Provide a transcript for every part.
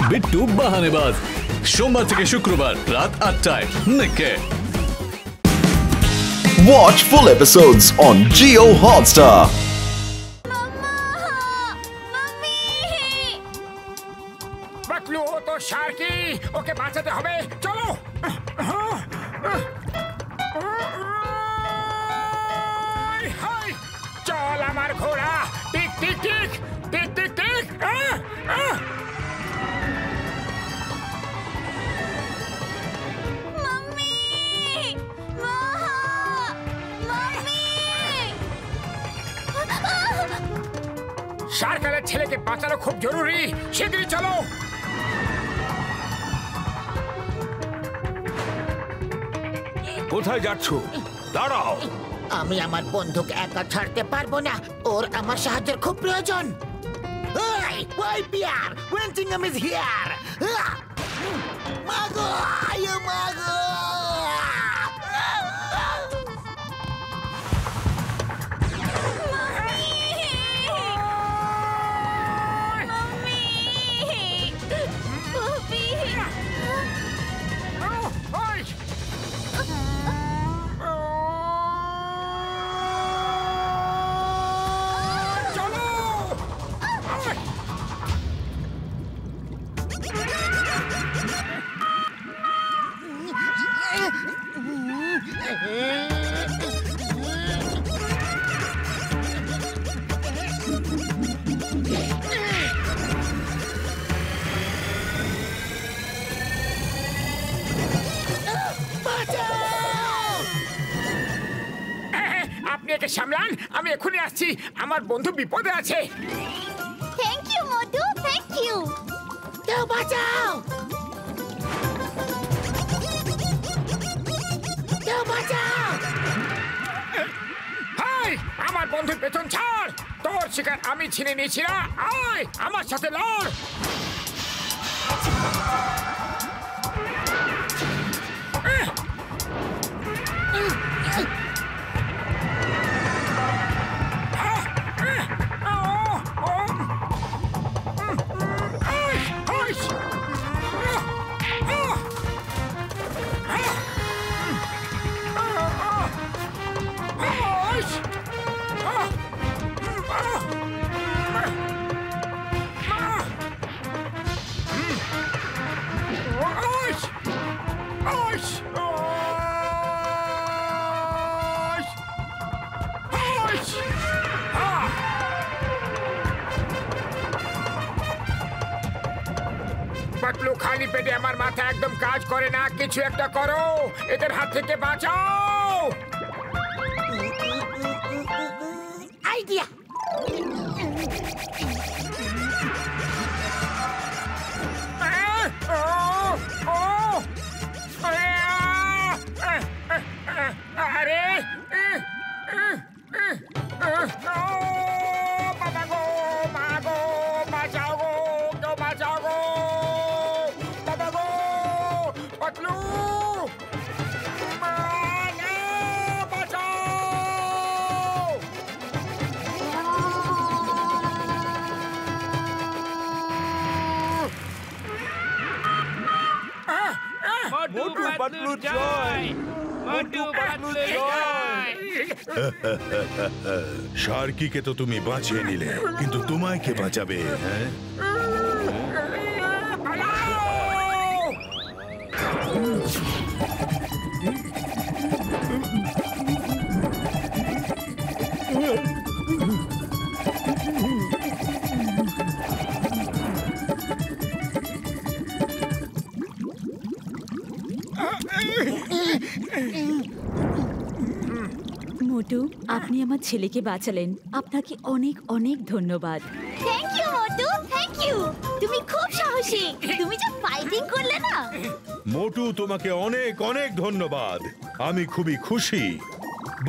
বিট্টু বাহানেবাজ, সোমবার থেকে শুক্রবার রাত 8টায় নিকে। Watch full episodes on Jio Hotstar. Patlu ও তো শার্কি, ওকে বাঁচাতে হবে, চলো। চল আমার ঘোড়া, tick tick tick tick tick tick. সরকারের ছেলেকে বাঁচানো খুব জরুরি, শীঘ্রই চলো। কোথায় যাচ্ছ? দাঁড়াও। আমি আমার বন্ধুকে একা ছাড়তে পারবো না, ওর আমার সাহায্যের খুব প্রয়োজন। ওই পিয়ার, ওয়েন্টিংহাম ইজ হিয়ার। মাগো, আয় মাগো। আপনি একে সামলান, আমি এখনই আসছি, আমার বন্ধু বিপদে আছে। Thank you Motu, thank you. কেউ বাঁচাও, কেউ বাঁচাও। হাই, আমার বন্ধুর পেছন ছাড়, তোর শিকার আমি ছিনে নিয়েছি না। আয় আমার সাথে লড়। পাতলু, খালি পেটে আমার মাথা একদম কাজ করে না, কিছু একটা করো, এদের হাত থেকে বাঁচাও। আইডিয়া। আরে বাবা গো, মা গো, বাঁচাও গো, কেউ বাঁচাও গো, বাবা গো, পাতলু, মা না, বাঁচাও। মোটু পাতলু জয়, মোটু পাতলু জয়। শার্কিকে তো তুমি বাঁচিয়ে নিলে, কিন্তু তোমায় কে বাঁচাবে? হ্যাঁ, মোটু, আপনি আমার ছেলেকে বাঁচালেন, আপনাকে অনেক অনেক ধন্যবাদ। Thank you Motu, thank you. তুমি খুব সাহসী, তুমি যা ফাইটিং করলে না। মোটু, তোমাকে অনেক অনেক ধন্যবাদ, আমি খুবই খুশি।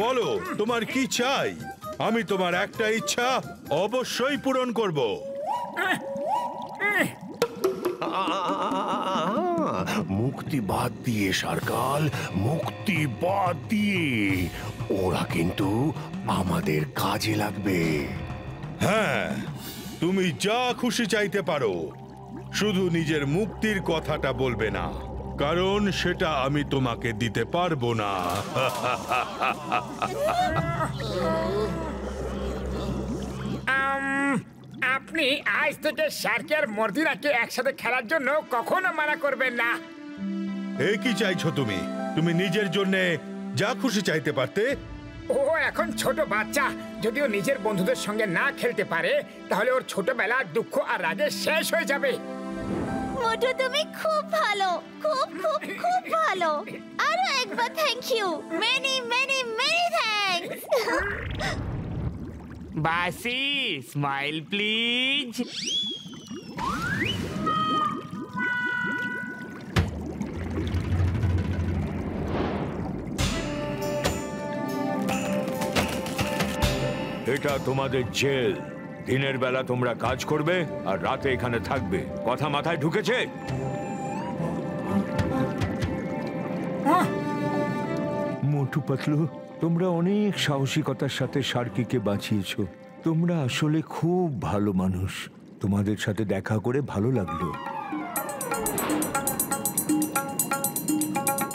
বলো তোমার কি চাই? আমি তোমার একটা ইচ্ছা অবশ্যই পূরণ করব। মুক্তি বাদ দিয়ে সরকার, মুক্তি বাদ দিয়ে। ওরা কিন্তু আমাদের কাজে লাগবে। হ্যাঁ, তুমি যা খুশি চাইতে পারো, শুধু নিজের মুক্তির কথাটা বলবে না, কারণ সেটা আমি তোমাকে দিতে পারবো না। আপনি আজ থেকে শার্কি আর মর্দিনাকে একসাথে খেলার জন্য কখনো মানা করবেন না। এ কি চাইছো তুমি? তুমি নিজের জন্য যা খুশি চাইতে পারতে। ও এখন ছোট বাচ্চা, যদিও নিজের বন্ধুদের সঙ্গে না খেলতে পারে তাহলে ওর ছোটবেলার দুঃখ আর রাগে শেষ হয়ে যাবে। মোটু তুমি খুব ভালো, খুব খুব খুব ভালো। আরো একবার thank you, many many many thanks. বাসি স্মাইল প্লিজ। এটা তোমাদের জেল। দিনের বেলা তোমরা কাজ করবে আর রাতে এখানে থাকবে। কথা মাথায় ঢুকেছে? মোটু পাতলু, তোমরা অনেক সাহসিকতার সাথে শার্কিকে বাঁচিয়েছো। তোমরা আসলে খুব ভালো মানুষ। তোমাদের সাথে দেখা করে ভালো লাগলো।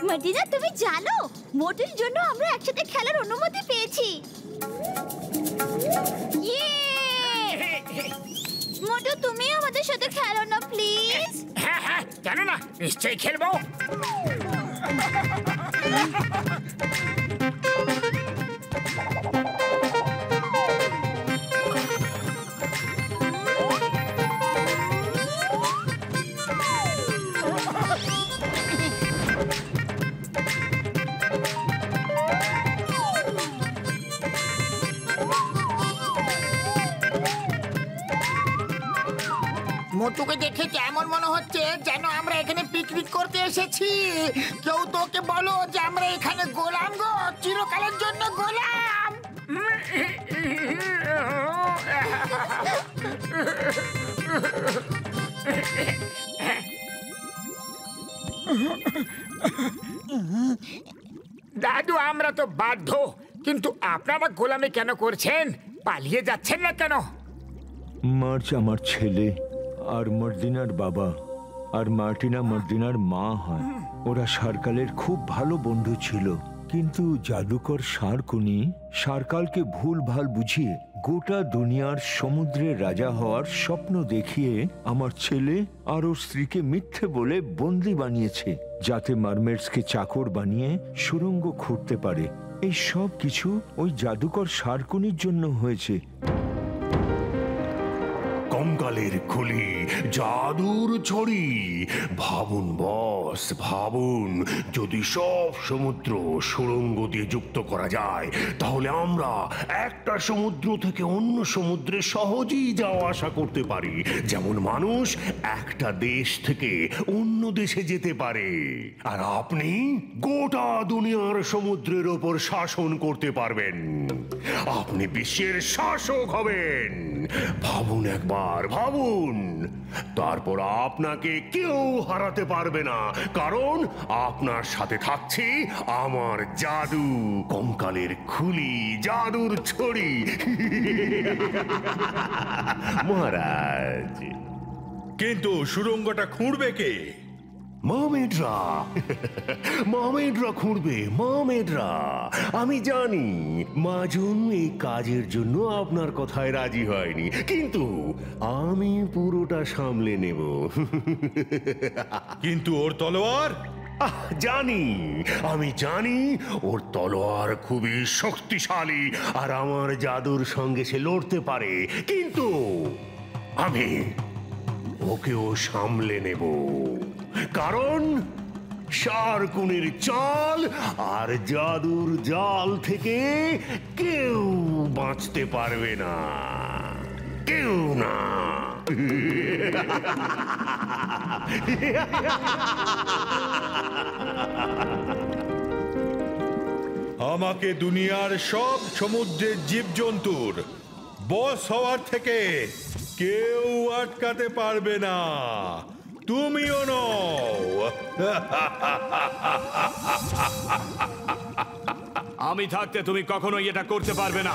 মর্দিনা তুমি জানো মোটুর জন্য আমরা একসাথে খেলার অনুমতি পেয়েছি। মোটু তুমি আমাদের সাথে খেলো না প্লিজ। হ্যাঁ হ্যাঁ, কেন না, নিশ্চয়ই খেলবো। মোটুকে দেখে কেমন মনে হচ্ছে যেন আমরা এখানে পিকনিক করতে এসেছি। কেউ তোকে বলো যে আমরা এখানে গোলাম গো, চিরকালের জন্য গোলাম। দাদু আমরা তো বাধ্য, কিন্তু আপনারা গোলামি কেন করছেন? পালিয়ে যাচ্ছেন না কেন? মার্চ আমার ছেলে আর মর্দিনার বাবা, আর মার্টিনা মর্দিনার মা হয়। ওরা সার্কালের খুব ভালো বন্ধু ছিল, কিন্তু জাদুকর শার্কুনি সার্কালকে ভুল ভাল বুঝিয়ে গোটা দুনিয়ার সমুদ্রের রাজা হওয়ার স্বপ্ন দেখিয়ে আমার ছেলে আর ওর স্ত্রীকে মিথ্যে বলে বন্দি বানিয়েছে, যাতে মারমেডসকে চাকর বানিয়ে সুড়ঙ্গ খুঁড়তে পারে। এই সব কিছু ওই জাদুকর শার্কুনির জন্য হয়েছে। কঙ্কালের খুলি, জাদুর ছড়ি। ভাবুন বস, ভাবুন, যদি সব সমুদ্র সুড়ঙ্গ দিয়ে যুক্ত করা যায় তাহলে আমরা একটা সমুদ্র থেকে অন্য সমুদ্রে সহজেই যাওয়া আসা করতে পারি, যেমন মানুষ একটা দেশ থেকে অন্য দেশে যেতে পারে। আর আপনি গোটা দুনিয়ার সমুদ্রের ওপর শাসন করতে পারবেন। আপনি বিশ্বের শাসক হবেন। ভাবুন একবার, ভাবুন। তারপর আপনাকে কেউ হারাতে পারবে না, কারণ আপনার সাথে থাকছে আমার জাদু, কঙ্কালের খুলি, জাদুর ছড়ি। মহারাজ, কিন্তু সুড়ঙ্গটা খুঁড়বে কে? মামেডরা। মামেডরা খুঁড়বে, মামেডরা। আমি জানি মাজন এই কাজের জন্য আপনার কথায় রাজি হয়নি, কিন্তু আমি পুরোটা সামলে নেব। কিন্তু ওর তলোয়ার? জানি, আমি জানি ওর তলোয়ার খুবই শক্তিশালী আর আমার জাদুর সঙ্গে সে লড়তে পারে, কিন্তু আমি ওকেও সামলে নেব, কারণ শার্কুনির চাল আর জাদুর জাল থেকে কেউ বাঁচতে পারবে না, কেউ না। আমাকে দুনিয়ার সব সমুদ্রের জীবজন্তুর বস হওয়ার থেকে কেউ আটকাতে পারবে না, তুমিও নও। আমি থাকতে তুমি কখনোই এটা করতে পারবে না।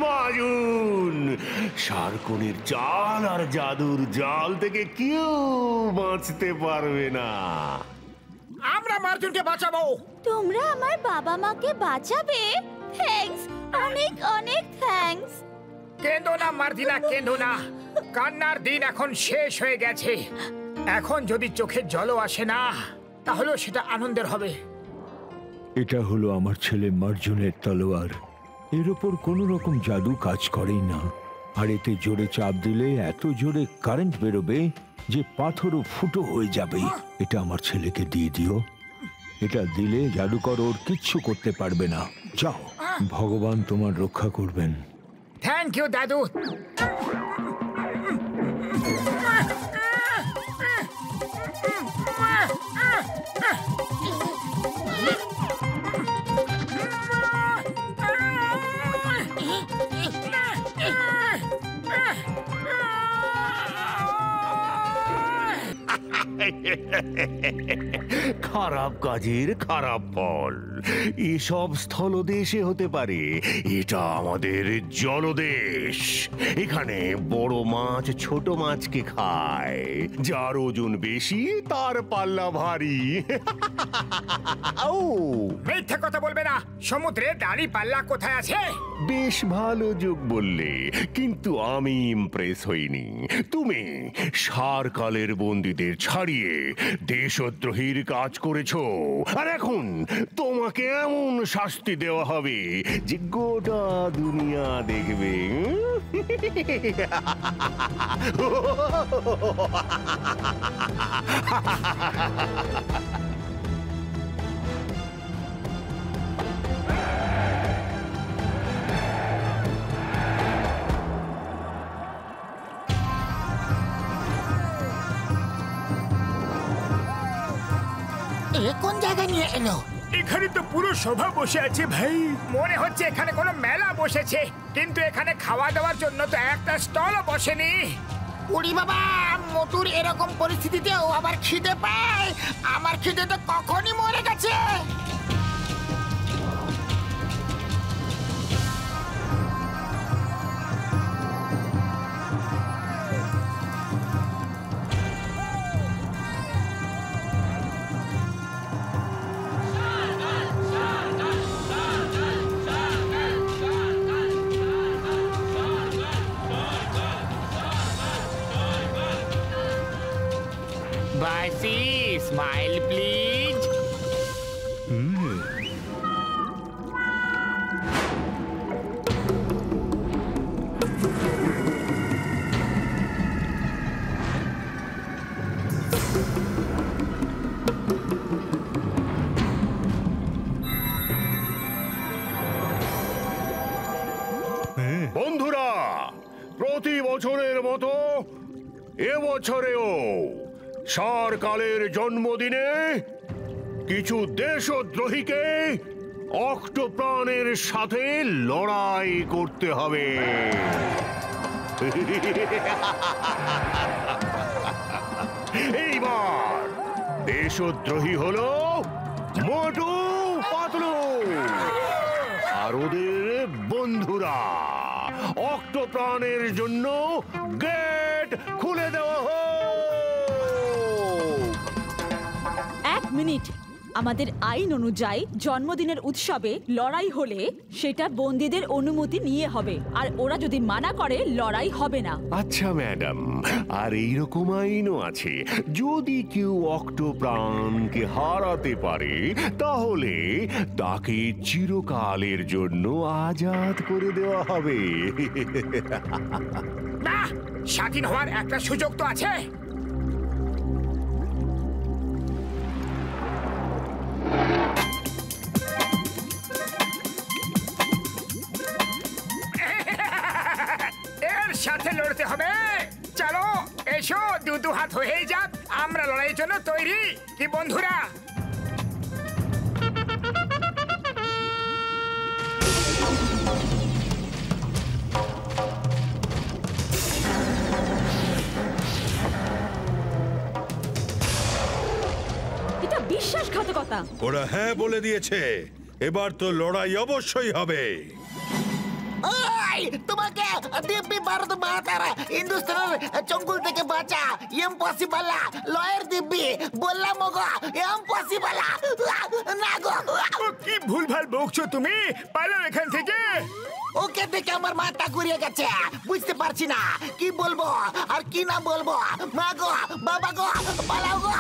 মাজুন, শার্কনের জাল আর জাদুর জাল থেকে কেউ বাঁচতে পারবে না। আমরা মার্জুনকে বাঁচাবো। তোমরা আমার বাবা মাকে বাঁচাবে? থ্যাঙ্কস, অনেক অনেক থ্যাঙ্কস। কেঁদো না মার্জিনা, কেঁদো না। কান্নার দিন এখন শেষ হয়ে গেছে। এখন যদি চোখে জলও আসে না, তাহলেও সেটা আনন্দের হবে। এটা হলো আমার ছেলে মার্জুনের তলোয়ার। এর ওপর কোনো রকম জাদু কাজ করেই না, আর এতে জোরে চাপ দিলে এত জোরে কারেন্ট বেরোবে যে পাথরও ফুটো হয়ে যাবে। এটা আমার ছেলেকে দিয়ে দিও। এটা দিলে জাদুকর ওর কিচ্ছু করতে পারবে না। যাও, ভগবান তোমার রক্ষা করবেন। থ্যাংক ইউ দাদু। খারাপ কাজের খারাপ ফল। এসব স্থলদেশে হতে পারে, এটা আমাদের জলদেশ। এখানে বড় মাছ ছোট মাছকে খায়। যার ওজন বেশি তার পাল্লা ভারী। মিথ্যা কথা বলবে না। সমুদ্রে দাড়ি পাল্লা কোথায় আছে? বেশ ভালো যোগ বললে, কিন্তু আমি ইমপ্রেস হইনি। তুমি সারকালের বন্দীদের ছাড়িয়ে দেশদ্রোহীর কাজ করেছো, আর এখন তোমাকে এমন শাস্তি দেওয়া হবে যে গোটা দুনিয়া দেখবে। কোন জায়গায় নিয়ে এলো? এখানে তো পুরো সভা বসে আছে ভাই। মনে হচ্ছে এখানে কোনো মেলা বসেছে, কিন্তু এখানে খাওয়া দাওয়ার জন্য তো একটা স্টলও বসেনি। উড়ি বাবা, মোটুর এরকম পরিস্থিতিতেও আবার খিদে পায়? আমার খিদে তো কখনই মরে গেছে। বাসি, স্মাইল প্লিজ। বন্ধুরা, প্রতি বছরের মতো এবছরেও সারকালের জন্মদিনে কিছু দেশদ্রোহীকে অক্টোপ্রাণের সাথে লড়াই করতে হবে। এইবার দেশদ্রোহী হলো মোটু পাতলু আর ওদের বন্ধুরা। অক্টোপ্রাণের জন্য গেট খুলে দেওয়া হোক। এক মিনিট, আমাদের আইন অনুযায়ী জন্মদিনের উৎসবে লড়াই হলে সেটা বন্দীদের অনুমতি নিয়ে হবে, আর ওরা যদি মানা করে লড়াই হবে না। আচ্ছা ম্যাডাম, আর এইরকম আইনও আছে, যদি কেউ অক্টোপ্রাণকে হারাতে পারে তাহলে তাকে চিরকালের জন্য আজাদ করে দেওয়া হবে। না, স্বাধীন হওয়ার একটা সুযোগ তো আছে। এর সাথে লড়তে হবে। চলো, এর এসো দু হাত হয়েই যাক, আমরা লড়াইয়ের জন্য তৈরি কি বন্ধুরা? এটা বিশ্বাসঘাতকতা। ওরা হ্যাঁ বলে দিয়েছে, এবার তো লড়াই অবশ্যই হবে। ওই তোমাকে দিব্যি ভারত মাতারা হিন্দুস্তানের চঙ্গুল থেকে বাঁচা, ইম্পসিবল লয়ের দিব্যি বললাম গো, ইম্পসিবল না গো। কি ভুলভাল বকছো তুমি, পালাও এখান থেকে। ওকে দেখে আমার মাথা ঘুরিয়ে গেছে, বুঝতে পারছি না কি বলবো আর কি না বলবো। মা গো, বাবা গো, পালাও গো।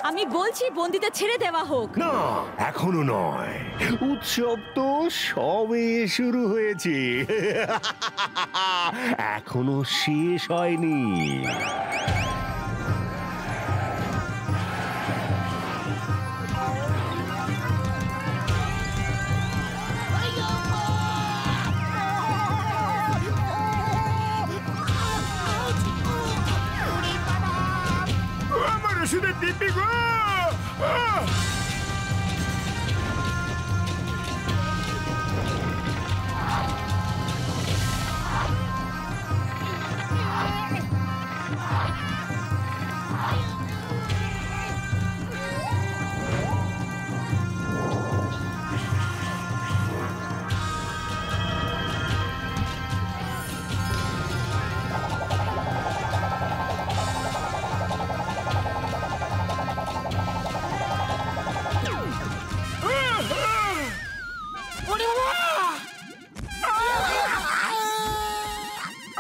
আমি বলছি বন্দিতে ছেড়ে দেওয়া হোক। না, এখনো নয়, উৎসব তো সবে শুরু হয়েছে, এখনো শেষ হয়নি। আমার ওষুধের দিব্যি গো।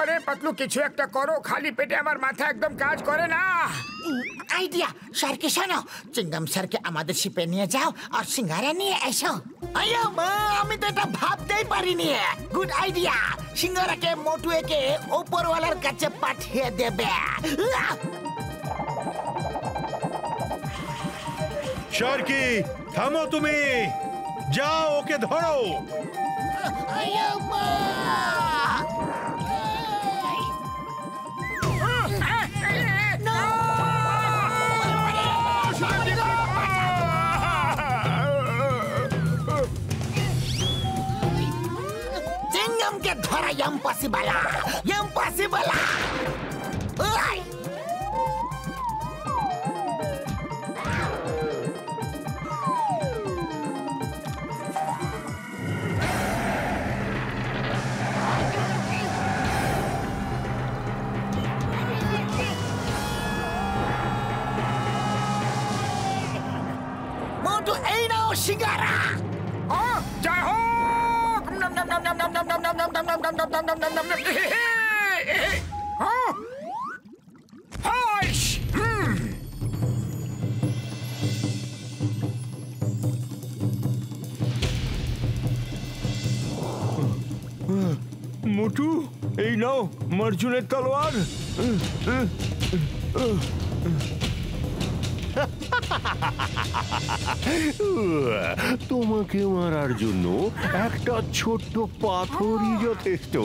আরে পাতলু, কিছু একটা করো, খালি পেটে আমার মাথা একদম কাজ করে না। আইডিয়া, স্যারকে শোনো, চিংগাম স্যারকে আমাদের শিপে নিয়ে যাও আর সিঙ্গারা নিয়ে এসো। আইয়া মা, আমি তো এটা ভাবতেই পারিনি। গুড আইডিয়া, সিঙ্গারাকে মোটুয়েকে উপরওয়ালার কাছে পাঠিয়ে দেবে। শার্কি, থামো তুমি, যাও ওকে ধরো। আইয়া মা। চিংগামকে ধরা ইম্পসিবল, ইম্পসিবল। ওই মোটু, এই নাও সিঙ্গারা। জয় হোক। নম নম নম নম নম নম নম নম নম নম নম নম নম নম নম নম। হাইশ। মোটু, এই নাও মার্জুনের তলোয়ার। তোমাকে মারার জন্য একটা ছোট্ট পাথরই যথেষ্ট।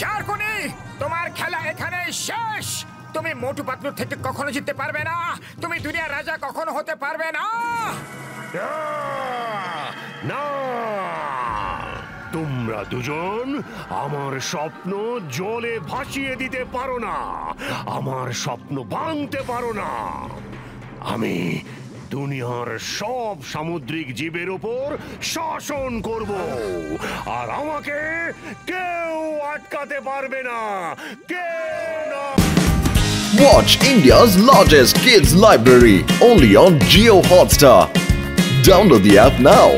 শার্কুনি, তোমার খেলা এখানেই শেষ। তুমি মোটু পাতলুর থেকে কখনো জিততে পারবে না। তুমি দুনিয়ার রাজা কখনো হতে পারবে না। না, তোমরা দুজন আমার স্বপ্ন জলে ভাসিয়ে দিতে পারো না, আমার স্বপ্ন ভাঙতে পারো না। আমি দুনিয়ার সব সামুদ্রিক জীবের উপর শাসন করব, আর আমাকে কেউ আটকাতে পারবে না, কেউ না। Watch India's largest kids library only on Jio Hotstar. Download the app now.